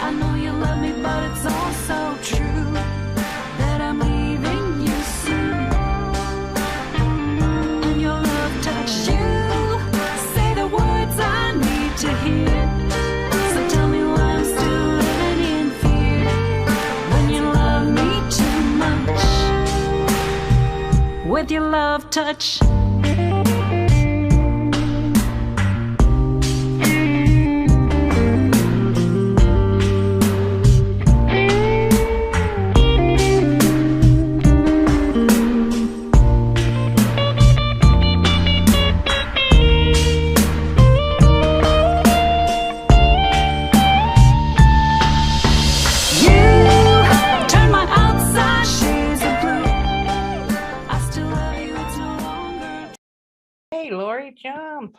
I know you love me, but it's also true that I'm leaving you soon. And your love touched you. Say the words I need to hear. So tell me why I'm still living in fear when you love me too much. With your love touch. Jump.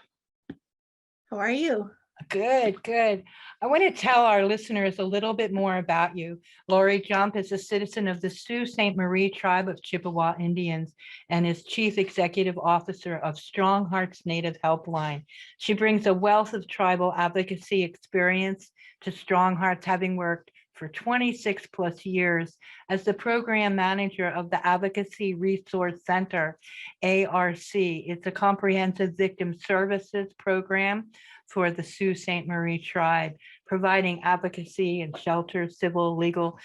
How are you? Good, good. I want to tell our listeners a little bit more about you. Lori Jump is a citizen of the Sault Ste. Marie tribe of Chippewa Indians and is Chief Executive Officer of Strong Hearts Native Helpline. She brings a wealth of tribal advocacy experience to Strong Hearts, having worked for 26 plus years as the program manager of the Advocacy Resource Center, ARC. It's a comprehensive victim services program for the Sault Ste. Marie tribe, providing advocacy and shelter, civil, legal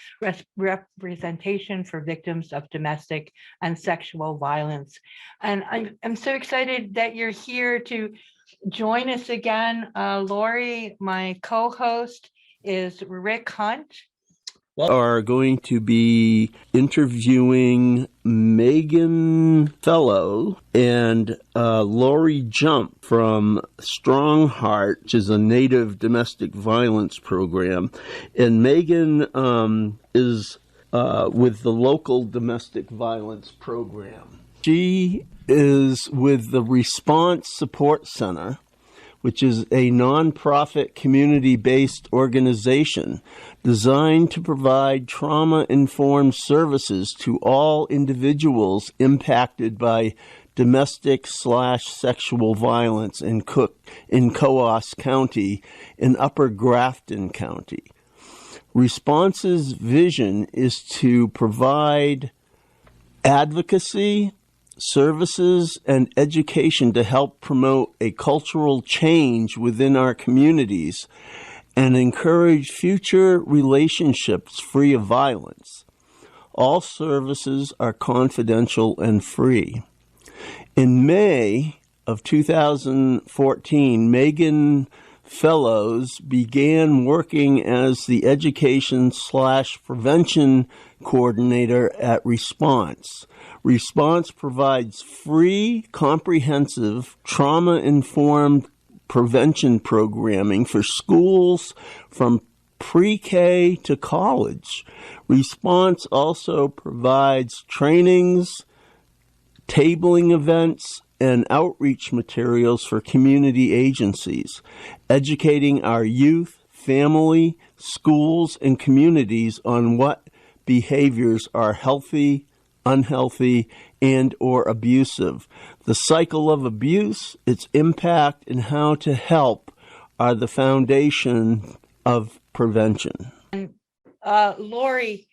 representation for victims of domestic and sexual violence. And I'm so excited that you're here to join us again. Lori, my co-host, is Rick Hunt. Are going to be interviewing Megan Fellow and Lori Jump from Strong Heart, which is a Native domestic violence program. And Megan is with the local domestic violence program. She is with the Response Support Center, which is a nonprofit community-based organization designed to provide trauma-informed services to all individuals impacted by domestic/sexual violence in Coos County in Upper Grafton County. Response's vision is to provide advocacy, services, and education to help promote a cultural change within our communities and encourage future relationships free of violence. All services are confidential and free. In May of 2014, Megan Fellows began working as the education/prevention coordinator at Response. Response provides free, comprehensive, trauma-informed prevention programming for schools from pre-K to college. Response also provides trainings, tabling events, and outreach materials for community agencies, educating our youth, family, schools, and communities on what behaviors are healthy, unhealthy, and or abusive. The cycle of abuse, its impact, and how to help are the foundation of prevention. Lori,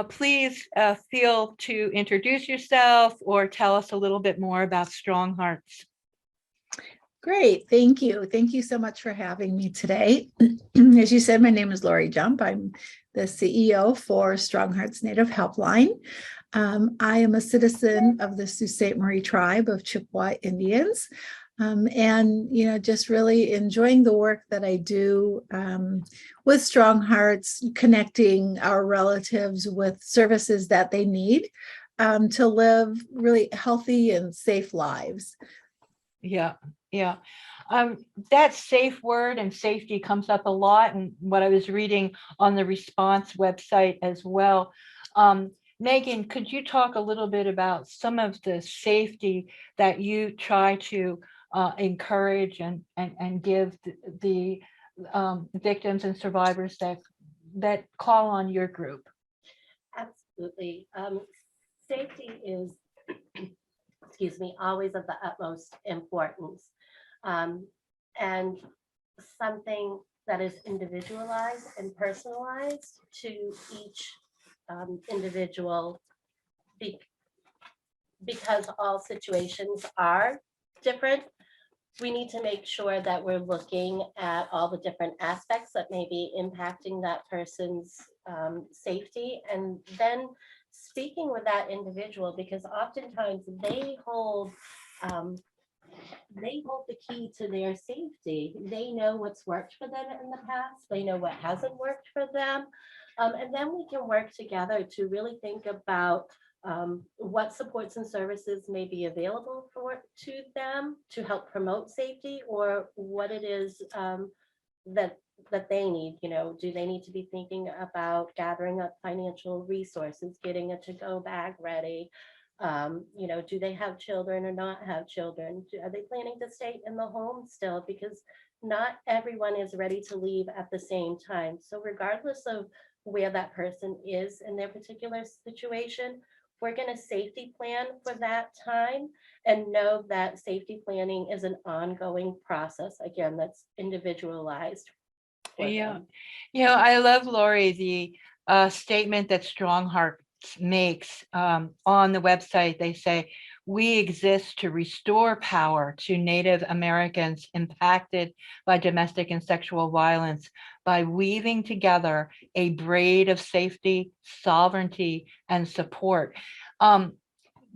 please feel to introduce yourself or tell us a little bit more about Strong Hearts. Great, thank you. Thank you so much for having me today. As you said, my name is Lori Jump. I'm the CEO for Strong Hearts Native Helpline. I am a citizen of the Sault Ste. Marie tribe of Chippewa Indians. And, just really enjoying the work that I do with Strong Hearts, connecting our relatives with services that they need to live really healthy and safe lives. Yeah. That safe word and safety comes up a lot, and what I was reading on the Response website as well. Megan, could you talk a little bit about some of the safety that you try to encourage and give the victims and survivors that call on your group? Absolutely. Safety is, always of the utmost importance. And something that is individualized and personalized to each individual, be- because all situations are different. We need to make sure that we're looking at all the different aspects that may be impacting that person's safety, and then speaking with that individual, because oftentimes um, they hold the key to their safety. They know what's worked for them in the past. They know what hasn't worked for them. And then we can work together to really think about what supports and services may be available to them to help promote safety, or what it is that they need. Do they need to be thinking about gathering up financial resources, getting a to-go bag ready? Do they have children or not have children? Are they planning to stay in the home still? Because not everyone is ready to leave at the same time. So regardless of where that person is in their particular situation, we're going to safety plan for that time, and know that safety planning is an ongoing process, again, that's individualized for Yeah. them. I love, Lori, the statement that Strong Hearts makes on the website. They say, we exist to restore power to Native Americans impacted by domestic and sexual violence by weaving together a braid of safety, sovereignty, and support.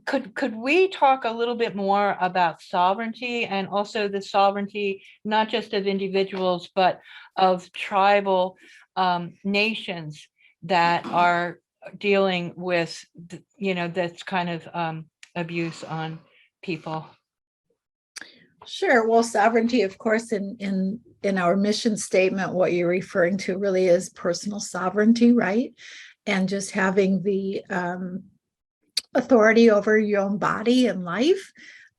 Could we talk a little bit more about sovereignty, and also the sovereignty, not just of individuals, but of tribal nations that are dealing with, this kind of abuse on people? Sure. Well, sovereignty, of course, in our mission statement, what you're referring to really is personal sovereignty, right? And just having the authority over your own body and life.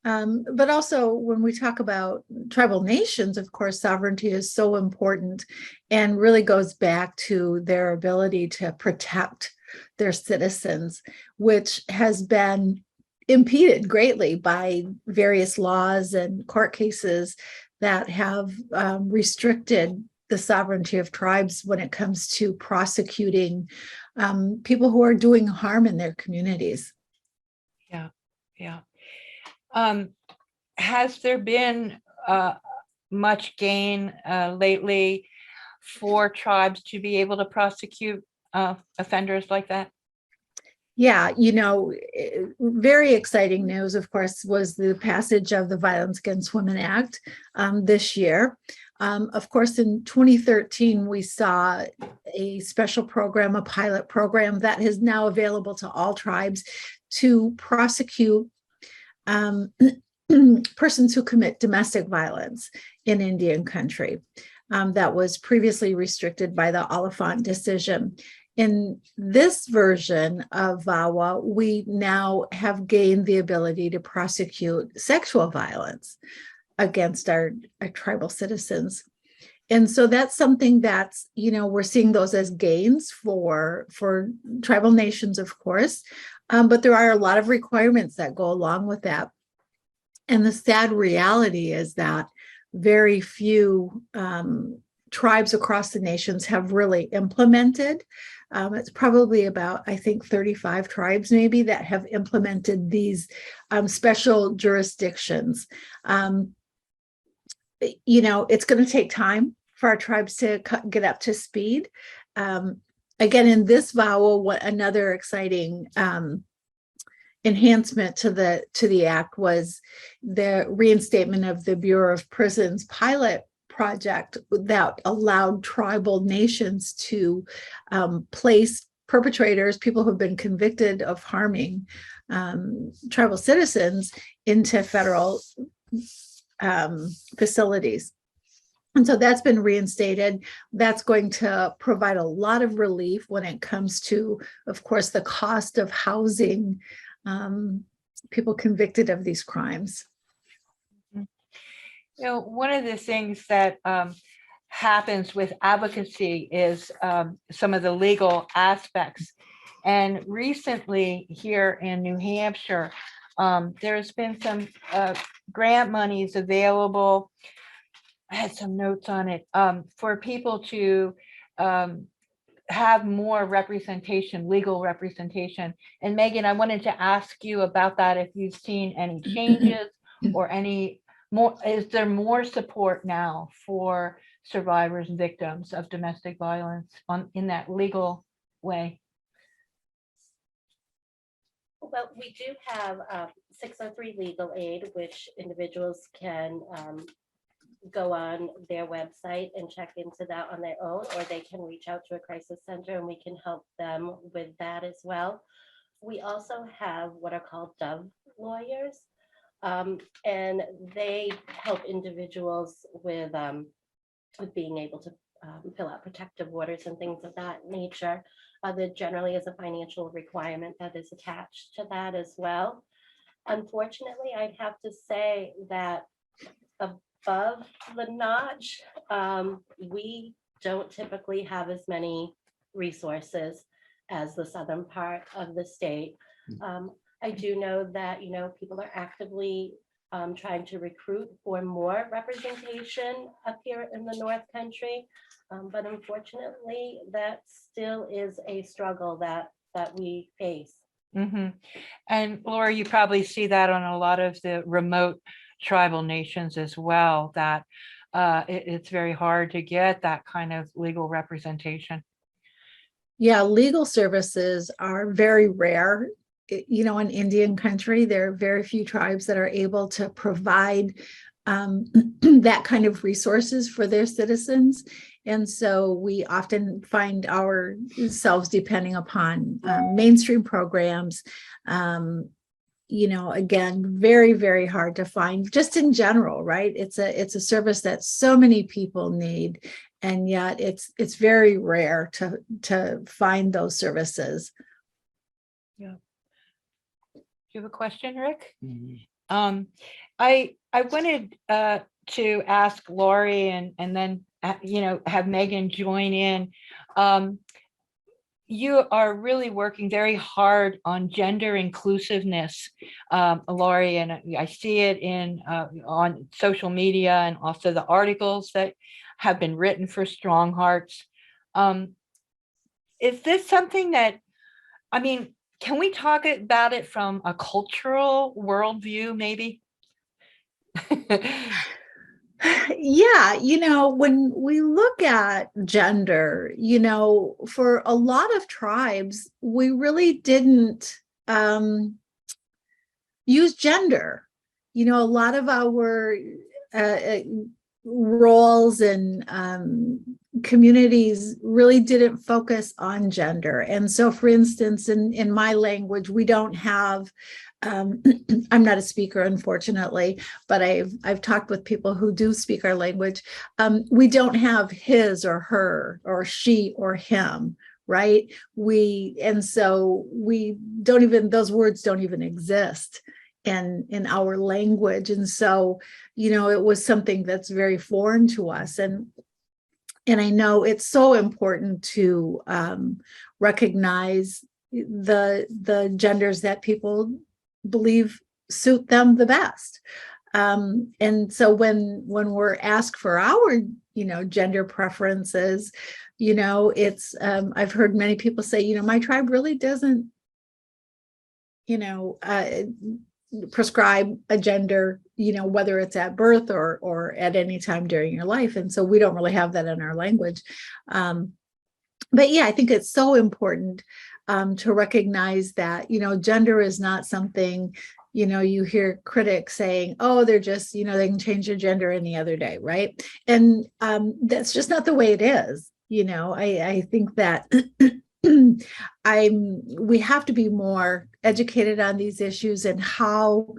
But also, when we talk about tribal nations, of course, sovereignty is so important and really goes back to their ability to protect their citizens, which has been impeded greatly by various laws and court cases that have restricted the sovereignty of tribes when it comes to prosecuting people who are doing harm in their communities. Yeah. Has there been much gain lately for tribes to be able to prosecute offenders like that? Yeah, very exciting news, of course, was the passage of the Violence Against Women Act this year. Of course, in 2013, we saw a special program, a pilot program that is now available to all tribes to prosecute persons who commit domestic violence in Indian country. That was previously restricted by the Oliphant decision. In this version of VAWA, we now have gained the ability to prosecute sexual violence against our tribal citizens. And so that's something that's, we're seeing those as gains for tribal nations, of course, but there are a lot of requirements that go along with that. And the sad reality is that very few tribes across the nations have really implemented. It's probably about, I think, 35 tribes maybe that have implemented these special jurisdictions. It's going to take time for our tribes to get up to speed. Again, in this VAWA, another exciting enhancement to the act was the reinstatement of the Bureau of Prisons pilot project that allowed tribal nations to place perpetrators, people who have been convicted of harming tribal citizens, into federal facilities. And so that's been reinstated. That's going to provide a lot of relief when it comes to, of course, the cost of housing people convicted of these crimes. One of the things that happens with advocacy is some of the legal aspects. And recently here in New Hampshire, there's been some grant monies available I had some notes on it, for people to have more representation, legal representation. And Megan, I wanted to ask you about that, if you've seen any changes or any more, is there more support now for survivors and victims of domestic violence in that legal way? Well, we do have 603 Legal Aid, which individuals can go on their website and check into that on their own, or they can reach out to a crisis center and we can help them with that as well. We also have what are called Dove lawyers, and they help individuals with being able to fill out protective orders and things of that nature. There generally is a financial requirement that is attached to that as well. Unfortunately, I'd have to say that above the notch, we don't typically have as many resources as the southern part of the state. I do know that, people are actively trying to recruit for more representation up here in the North Country. But unfortunately, that still is a struggle that we face. Mhm. And Laura, you probably see that on a lot of the remote tribal nations as well, that it's very hard to get that kind of legal representation. Yeah, legal services are very rare. In Indian country, there are very few tribes that are able to provide that kind of resources for their citizens. And so we often find ourselves depending upon mainstream programs. Again, very, very hard to find just in general, right? It's a service that so many people need, and yet it's very rare to find those services. Yeah. Do you have a question, Rick? I wanted to ask Laurie and then have Megan join in. You are really working very hard on gender inclusiveness, Laurie, and I see it on social media and also the articles that have been written for Strong Hearts. Is this something that, can we talk about it from a cultural worldview, maybe? Yeah, when we look at gender, for a lot of tribes, we really didn't use gender. A lot of our roles and communities really didn't focus on gender. And so, for instance, in my language, we don't have I'm not a speaker, unfortunately, but I've talked with people who do speak our language. We don't have his or her or she or him, right? And so those words don't even exist in our language. And so, it was something that's very foreign to us. And I know it's so important to recognize the genders that people believe suit them the best. And so when we're asked for our gender preferences, it's I've heard many people say, my tribe really doesn't prescribe a gender, whether it's at birth or at any time during your life. And so we don't really have that in our language. But yeah, I think it's so important to recognize that, gender is not something, you hear critics saying, oh, they're just, they can change their gender any other day, right? And that's just not the way it is. I think that we have to be more educated on these issues and how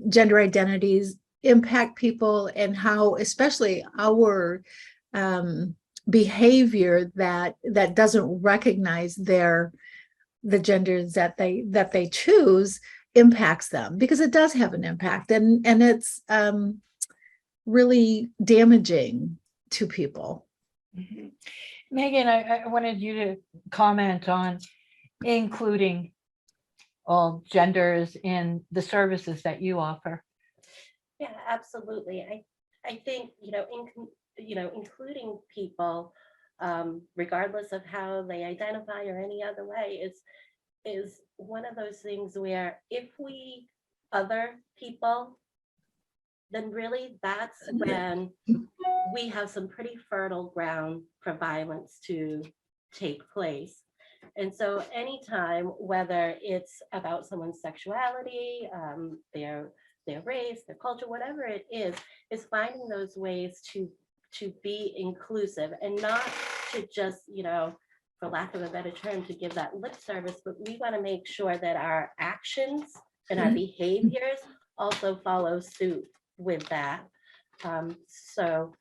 gender identities impact people, and how especially our behavior that doesn't recognize the genders that they choose impacts them, because it does have an impact, and it's really damaging to people. Mhm. Megan, I wanted you to comment on including all genders in the services that you offer. Yeah, absolutely. I think, including people, regardless of how they identify or any other way, is one of those things where if we other people, then really that's when we have some pretty fertile ground for violence to take place. And so anytime, whether it's about someone's sexuality, their race, their culture, whatever it is finding those ways to be inclusive and not to just, for lack of a better term, to give that lip service, but we want to make sure that our actions and our behaviors also follow suit with that. So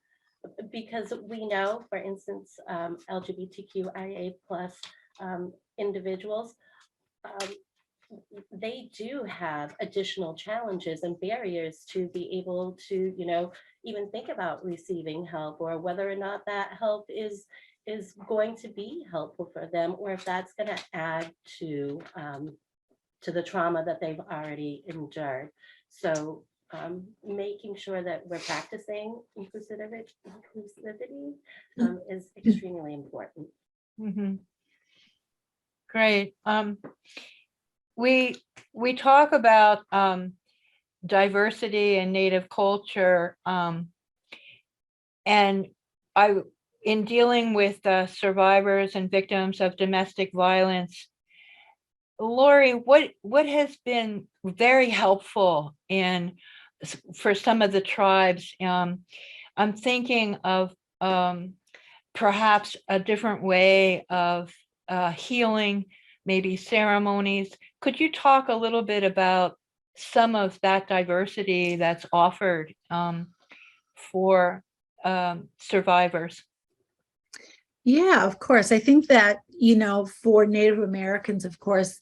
because we know, for instance, LGBTQIA plus individuals, they do have additional challenges and barriers to be able to, even think about receiving help, or whether or not that help is going to be helpful for them, or if that's going to add to the trauma that they've already endured. So making sure that we're practicing inclusivity is extremely important. Mhm. Great. We talk about diversity and Native culture, and in dealing with survivors and victims of domestic violence, Lori, what has been very helpful for some of the tribes? I'm thinking of perhaps a different way of healing, maybe ceremonies. Could you talk a little bit about some of that diversity that's offered for survivors? Yeah, of course. I think that, for Native Americans, of course,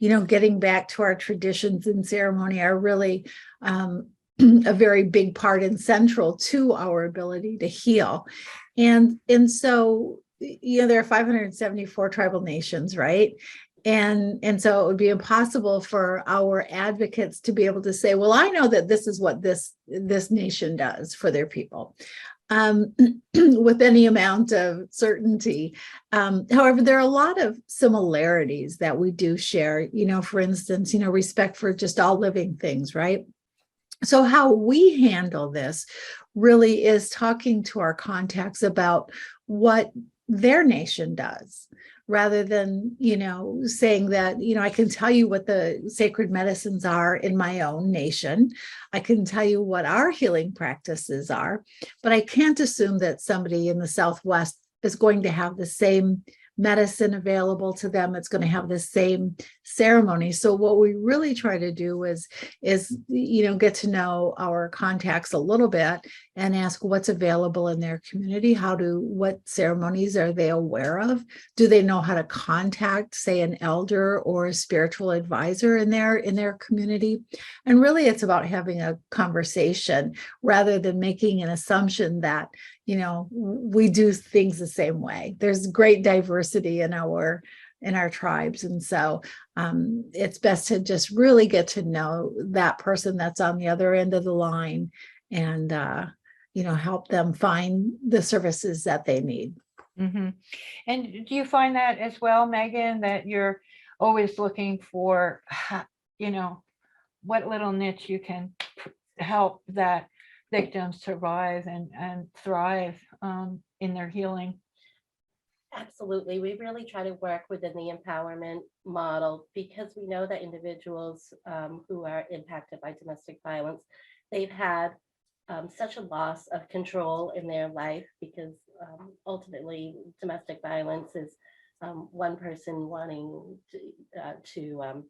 getting back to our traditions and ceremony are really a very big part and central to our ability to heal. And so, there are 574 tribal nations, right? And so it would be impossible for our advocates to be able to say, well, I know that this is what this nation does for their people. With any amount of certainty. However, there are a lot of similarities that we do share, for instance, respect for just all living things, right? So how we handle this really is talking to our contacts about what their nation does, rather than, saying that, I can tell you what the sacred medicines are in my own nation. I can tell you what our healing practices are, but I can't assume that somebody in the Southwest is going to have the same medicine available to them. It's going to have the same ceremony. So what we really try to do is get to know our contacts a little bit and ask what's available in their community. What ceremonies are they aware of? Do they know how to contact, say, an elder or a spiritual advisor in their community? And really, it's about having a conversation rather than making an assumption that we do things the same way. There's great diversity in our tribes. And so it's best to just really get to know that person that's on the other end of the line and, help them find the services that they need. Mm-hmm. And do you find that as well, Megan, that you're always looking for, what little niche you can help that victims survive and thrive in their healing? Absolutely. We really try to work within the empowerment model because we know that individuals who are impacted by domestic violence, they've had such a loss of control in their life because ultimately domestic violence is one person wanting to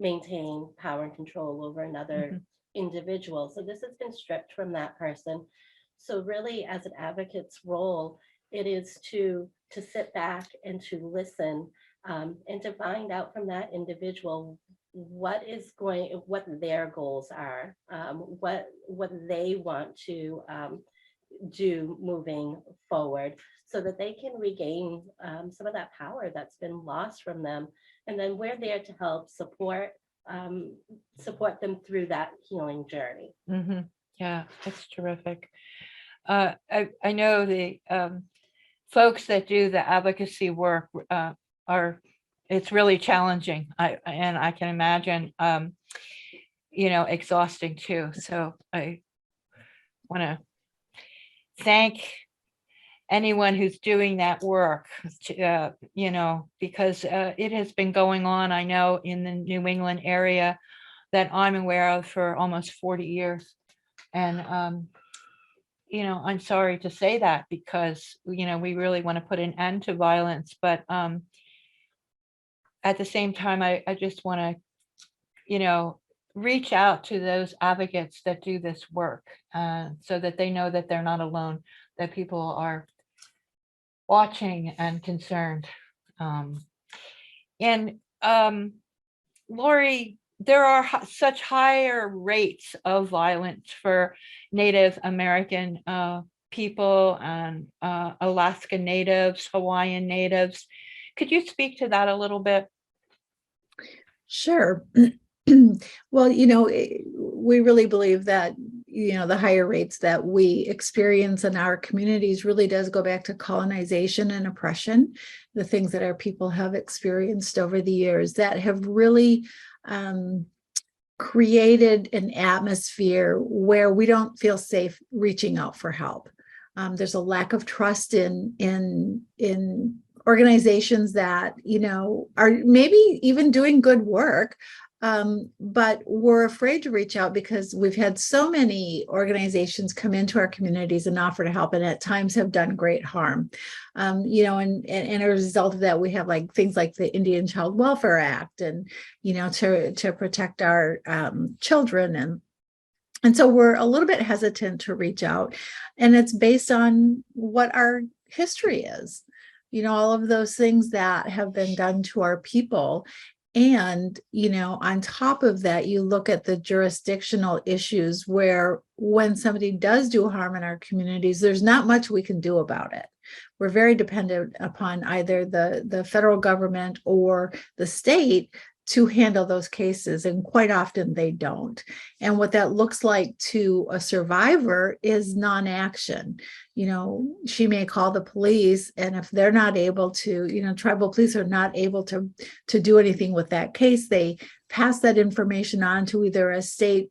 maintain power and control over another individual. So this has been stripped from that person. So really, as an advocate's role, it is to sit back and to listen and to find out from that individual what their goals are, what they want to do moving forward, so that they can regain some of that power that's been lost from them. And then we're there to help support them through that healing journey. Mm-hmm. Yeah, it's terrific. I know the folks that do the advocacy work are, it's really challenging. And I can imagine, exhausting too. So I want to thank anyone who's doing that work, because it has been going on, I know, in the New England area that I'm aware of for almost 40 years. And, I'm sorry to say that because, we really want to put an end to violence, but at the same time, I just want to, reach out to those advocates that do this work so that they know that they're not alone, that people are watching and concerned. And Lori, there are such higher rates of violence for Native American people and Alaska Natives, Hawaiian Natives. Could you speak to that a little bit? Sure. Well, we really believe that, the higher rates that we experience in our communities really does go back to colonization and oppression, the things that our people have experienced over the years that have really created an atmosphere where we don't feel safe reaching out for help. There's a lack of trust in organizations that, are maybe even doing good work, but we're afraid to reach out because we've had so many organizations come into our communities and offer to help, and at times have done great harm. And as a result of that, we have things like the Indian Child Welfare Act, and to protect our children, and so we're a little bit hesitant to reach out, and it's based on what our history is. All of those things that have been done to our people. And, on top of that, you look at the jurisdictional issues where when somebody does do harm in our communities, there's not much we can do about it. We're very dependent upon either the federal government or the state to handle those cases, and quite often they don't. And what that looks like to a survivor is non-action. She may call the police, and if they're not able to, tribal police are not able to do anything with that case, they pass that information on to either a state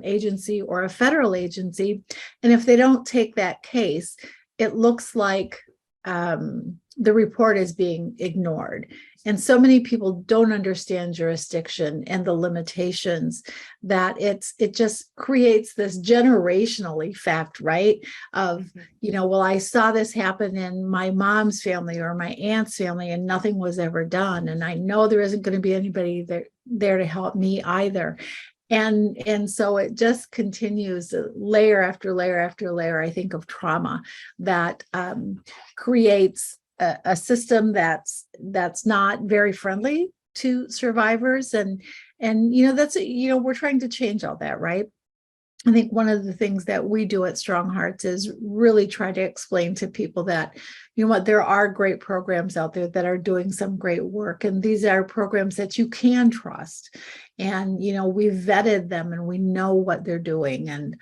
agency or a federal agency. And if they don't take that case, it looks like the report is being ignored. And so many people don't understand jurisdiction and the limitations that it just creates this generational effect, right? Of, well, I saw this happen in my mom's family or my aunt's family and nothing was ever done. And I know there isn't going to be anybody there to help me either. And so it just continues layer after layer after layer, I think, of trauma that creates a system that's not very friendly to survivors. And that's, we're trying to change all that, right? I think one of the things that we do at Strong Hearts is really try to explain to people that, there are great programs out there that are doing some great work. And these are programs that you can trust. And, we've vetted them and we know what they're doing. And,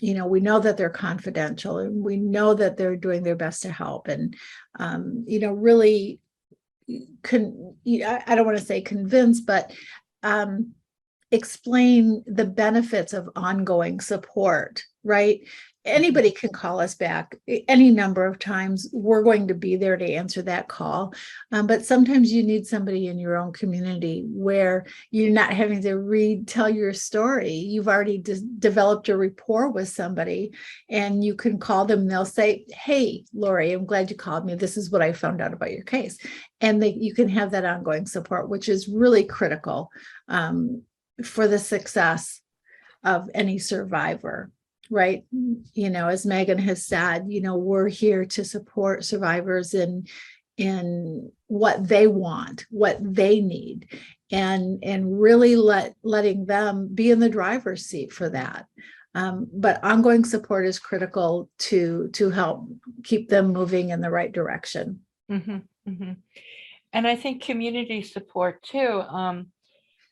we know that they're confidential, and we know that they're doing their best to help. And, really, I don't want to say convince, but explain the benefits of ongoing support, right? Anybody can call us back any number of times. We're going to be there to answer that call. But sometimes you need somebody in your own community where you're not having to retell your story. You've already developed a rapport with somebody, and you can call them. And they'll say, "Hey, Lori, I'm glad you called me. This is what I found out about your case." And you can have that ongoing support, which is really critical for the success of any survivor. Right. As Megan has said, we're here to support survivors in what they want, what they need, and really letting them be in the driver's seat for that. But ongoing support is critical to help keep them moving in the right direction. Mm-hmm, mm-hmm. And I think community support too.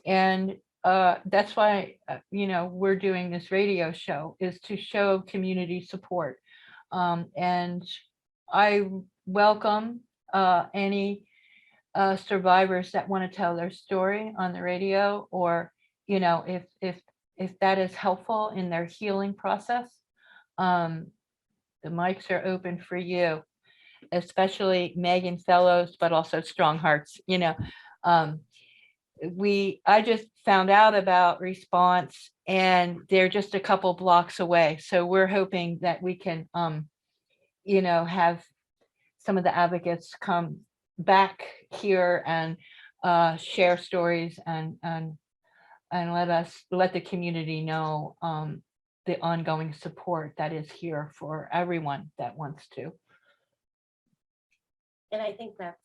And that's why, we're doing this radio show, is to show community support. And I welcome any survivors that want to tell their story on the radio, or, if that is helpful in their healing process, the mics are open for you, especially Megan Fellows, but also Strong Hearts. I just found out about Response, and they're just a couple blocks away. So we're hoping that we can, have some of the advocates come back here and share stories, and let the community know the ongoing support that is here for everyone that wants to. And I think that's,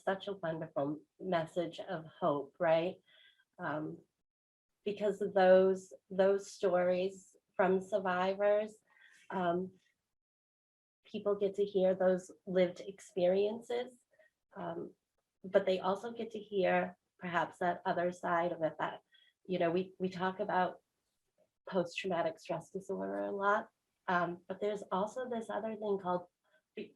such a wonderful message of hope, right? Because of those stories from survivors, people get to hear those lived experiences, but they also get to hear perhaps that other side of it, that, we talk about post-traumatic stress disorder a lot, but there's also this other thing called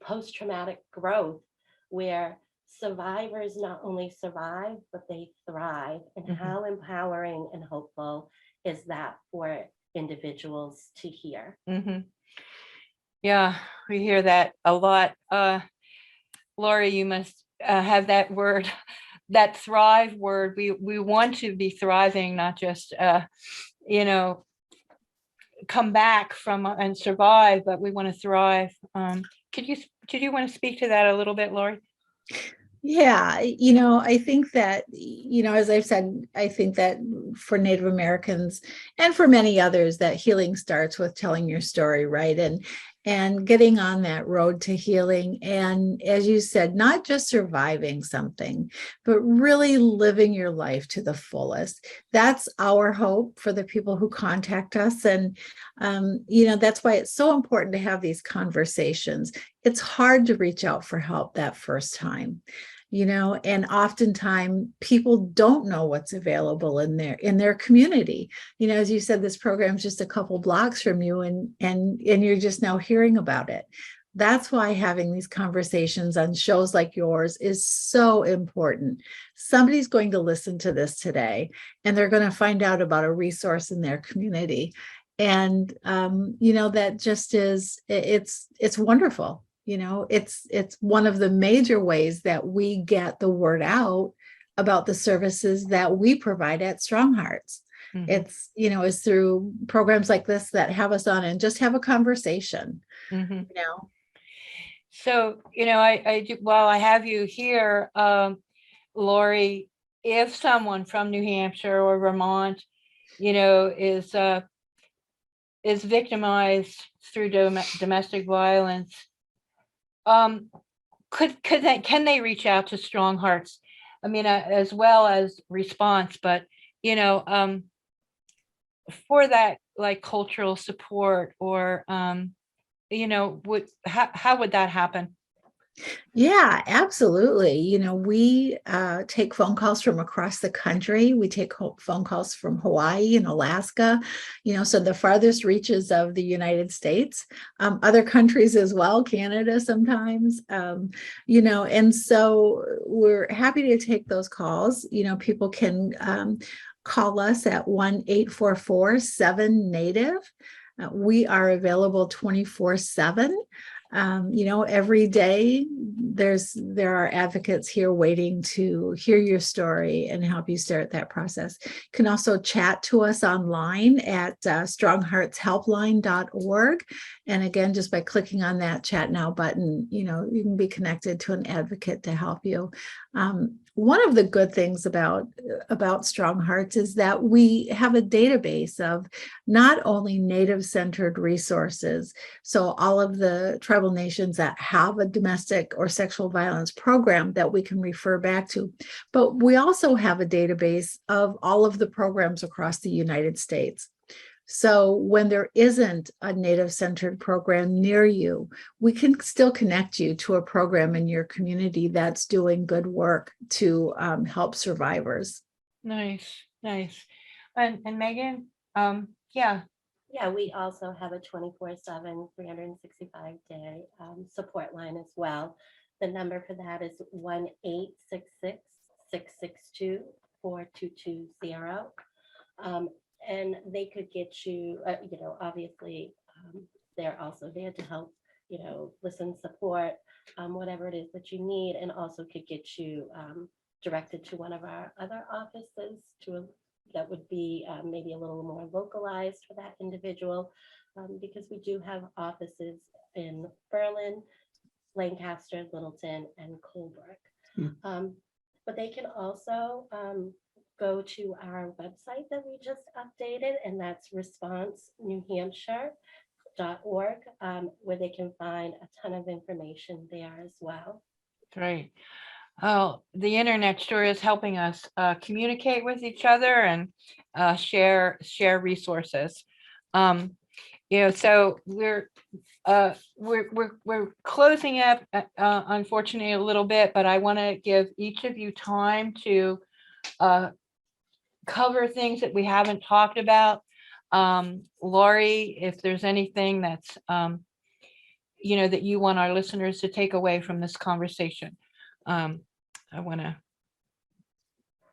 post-traumatic growth, where survivors not only survive, but they thrive. And Mhm. how empowering and hopeful is that for individuals to hear? Mhm. Yeah, we hear that a lot. Lori, you must have that word, that thrive word. We want to be thriving, not just, come back from and survive, but we want to thrive. Did you want to speak to that a little bit, Lori? Yeah, I think that, as I've said, I think that for Native Americans and for many others, that healing starts with telling your story, right? And getting on that road to healing. And as you said, not just surviving something, but really living your life to the fullest. That's our hope for the people who contact us. And, that's why it's so important to have these conversations. It's hard to reach out for help that first time, and oftentimes people don't know what's available in their community. As you said, this program is just a couple blocks from you, and you're just now hearing about it. That's why having these conversations on shows like yours is so important. Somebody's going to listen to this today, and they're going to find out about a resource in their community. And, that just it's wonderful. It's one of the major ways that we get the word out about the services that we provide at Strong Hearts. Mhm. It's through programs like this that have us on and just have a conversation. Mhm. So, while I have you here, Lori, if someone from New Hampshire or Vermont, is victimized through domestic violence, can they reach out to Strong Hearts? I mean, as well as Response, but for that, like, cultural support, or how would that happen? Yeah, absolutely. We take phone calls from across the country. We take phone calls from Hawaii and Alaska, so the farthest reaches of the United States, other countries as well, Canada sometimes, and so we're happy to take those calls. People can call us at 1-844-7-NATIVE. We are available 24/7. Every day there are advocates here waiting to hear your story and help you start that process. You can also chat to us online at strongheartshelpline.org. And again, just by clicking on that chat now button, you can be connected to an advocate to help you. One of the good things about Strong Hearts is that we have a database of not only Native-centered resources, so all of the tribal nations that have a domestic or sexual violence program that we can refer back to, but we also have a database of all of the programs across the United States. So when there isn't a Native-centered program near you, we can still connect you to a program in your community that's doing good work to help survivors. Nice. And Megan, yeah, Yeah, we also have a 24/7, 365-day support line as well. The number for that is 1-866-662-4220. And they could get you, obviously, they're also there to help, listen, support, whatever it is that you need, and also could get you directed to one of our other offices that would be maybe a little more localized for that individual, because we do have offices in Berlin, Lancaster, Littleton, and Colebrook. But they can also go to our website that we just updated, and that's responsenewhampshire.org, where they can find a ton of information there as well. great. Oh, the internet sure is helping us communicate with each other and share resources. So we're closing up, unfortunately, a little bit, but I want to give each of you time to cover things that we haven't talked about. Lori, if there's anything that's that you want our listeners to take away from this conversation. I want to.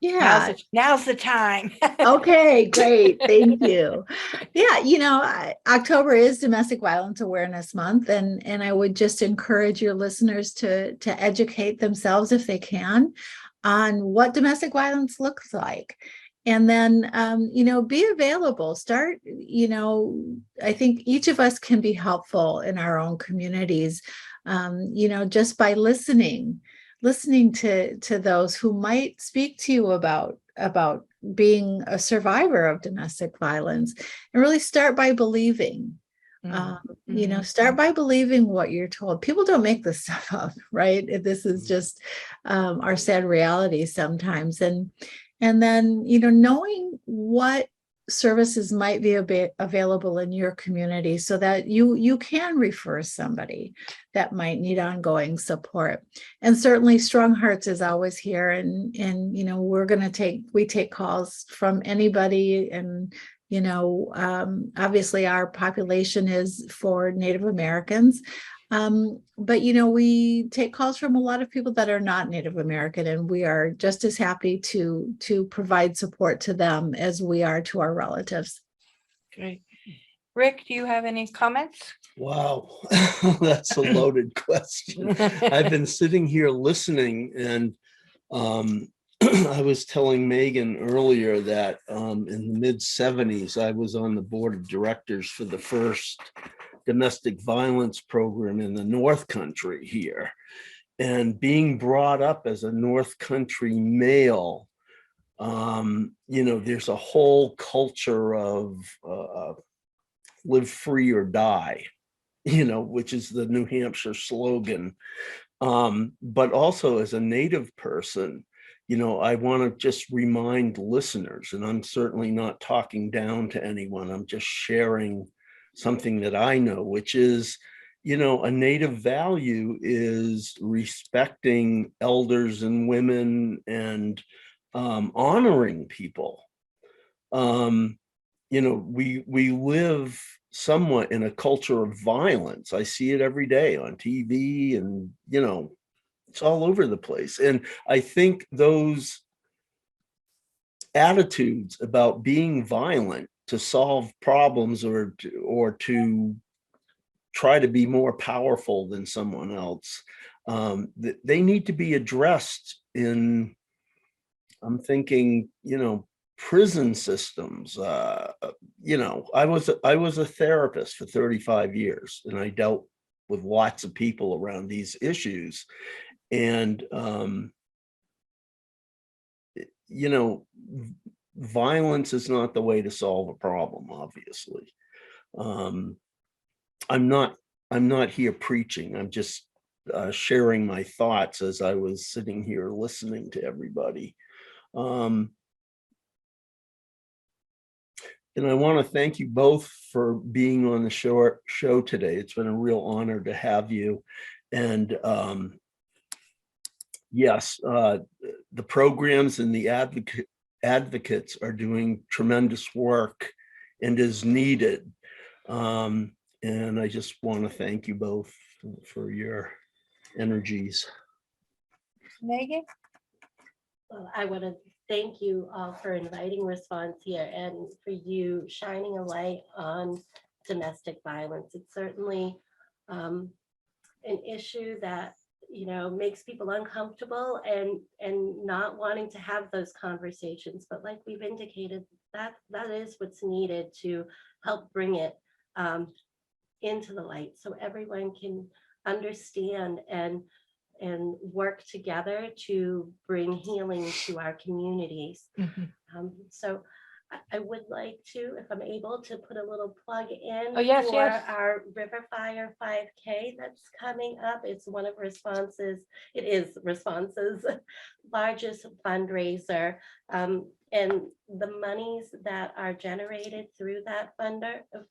Yeah. Now's the time. Okay, great. Thank you. Yeah, October is Domestic Violence Awareness Month, and I would just encourage your listeners to educate themselves if they can on what domestic violence looks like. And then, be available. Start, I think each of us can be helpful in our own communities, just by listening to those who might speak to you about being a survivor of domestic violence, and really start by believing. Start by believing what you're told. People don't make this stuff up, right? This is just our sad reality sometimes. And then, knowing what services might be available in your community so that you can refer somebody that might need ongoing support. And certainly Strong Hearts is always here, and we take calls from anybody, and obviously our population is for Native Americans. But we take calls from a lot of people that are not Native American, and we are just as happy to provide support to them as we are to our relatives. Great. Rick, do you have any comments? Wow, that's a loaded question. I've been sitting here listening, and I was telling Megan earlier that in the mid-'70s, I was on the board of directors for the first domestic violence program in the North Country here. And being brought up as a North Country male, there's a whole culture of live free or die, which is the New Hampshire slogan. But also as a Native person, I want to just remind listeners, and I'm certainly not talking down to anyone, I'm just sharing something that I know, which is, a Native value is respecting elders and women and honoring people. We live somewhat in a culture of violence. I see it every day on TV, and, it's all over the place. And I think those attitudes about being violent to solve problems or to try to be more powerful than someone else, they need to be addressed in, I'm thinking, prison systems. I was a therapist for 35 years, and I dealt with lots of people around these issues. And, violence is not the way to solve a problem, obviously. I'm not here preaching. I'm just sharing my thoughts as I was sitting here listening to everybody. And I want to thank you both for being on the show today. It's been a real honor to have you. And yes, the programs and the advocates are doing tremendous work and is needed. And I just want to thank you both for your energies. Megan? Well, I want to thank you all for inviting Response here and for you shining a light on domestic violence. It's certainly an issue that, you know, makes people uncomfortable and not wanting to have those conversations. But like we've indicated, that is what's needed to help bring it into the light so everyone can understand and work together to bring healing to our communities. So I would like to, if I'm able, to put a little plug in Oh, yes, for yes. our River Fire 5K that's coming up. It's one of Response's, it is Response's largest fundraiser. And the monies that are generated through that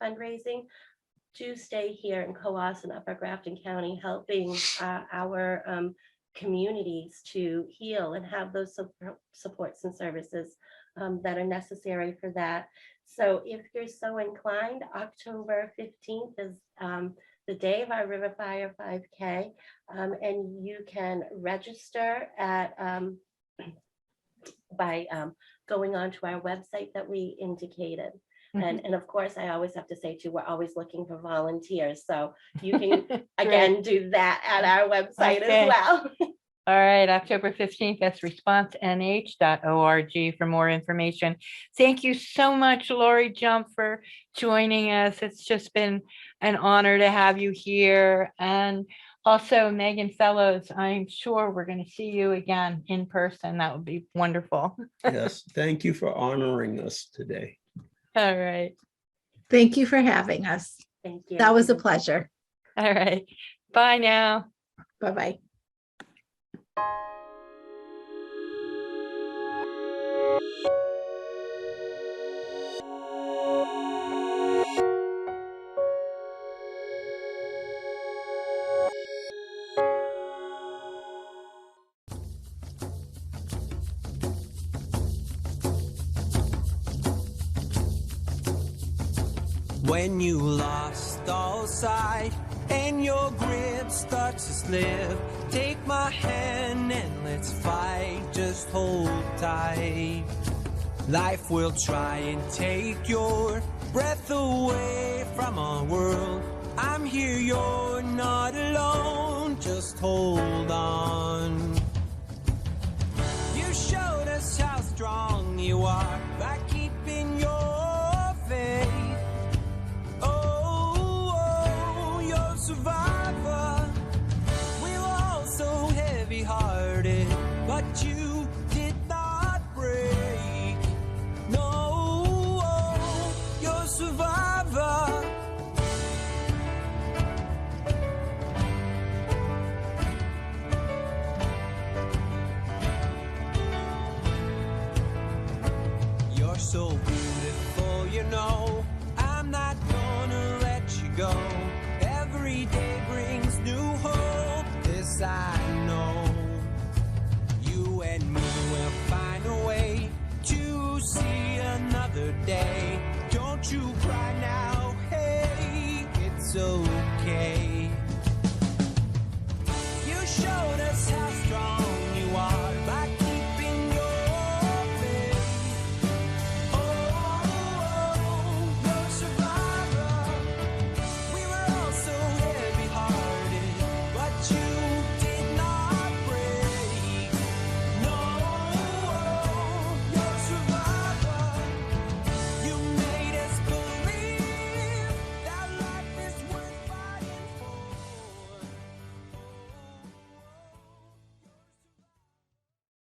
fundraising do stay here in Coos and Upper Grafton County, helping our communities to heal and have those supports and services that are necessary for that. So if you're so inclined, October 15th is the day of our River Fire 5K, and you can register at by going onto our website that we indicated. And of course, I always have to say too, we're always looking for volunteers. So you can again do that at our website Okay. as well. All right, October 15th, that's responsenh.org for more information. Thank you so much, Lori Jump, for joining us. It's just been an honor to have you here. And also Megan Fellows, I'm sure we're going to see you again in person. That would be wonderful. Yes, thank you for honoring us today. All right. Thank you for having us. Thank you. That was a pleasure. All right. Bye now. Bye-bye. When you lost all sight and your grip starts to slip, take my hand and let's fight, just hold tight. Life will try and take your breath away from our world. I'm here, you're not alone, just hold on. You showed us how strong you are by keeping your faith. Survivor. We were all so heavy-hearted, but you did not break. No, you're a survivor. You're so beautiful, you know. I'm not gonna let you go. Every day brings new hope, this I know. You and me will find a way to see another day. Don't you cry now, hey, it's over.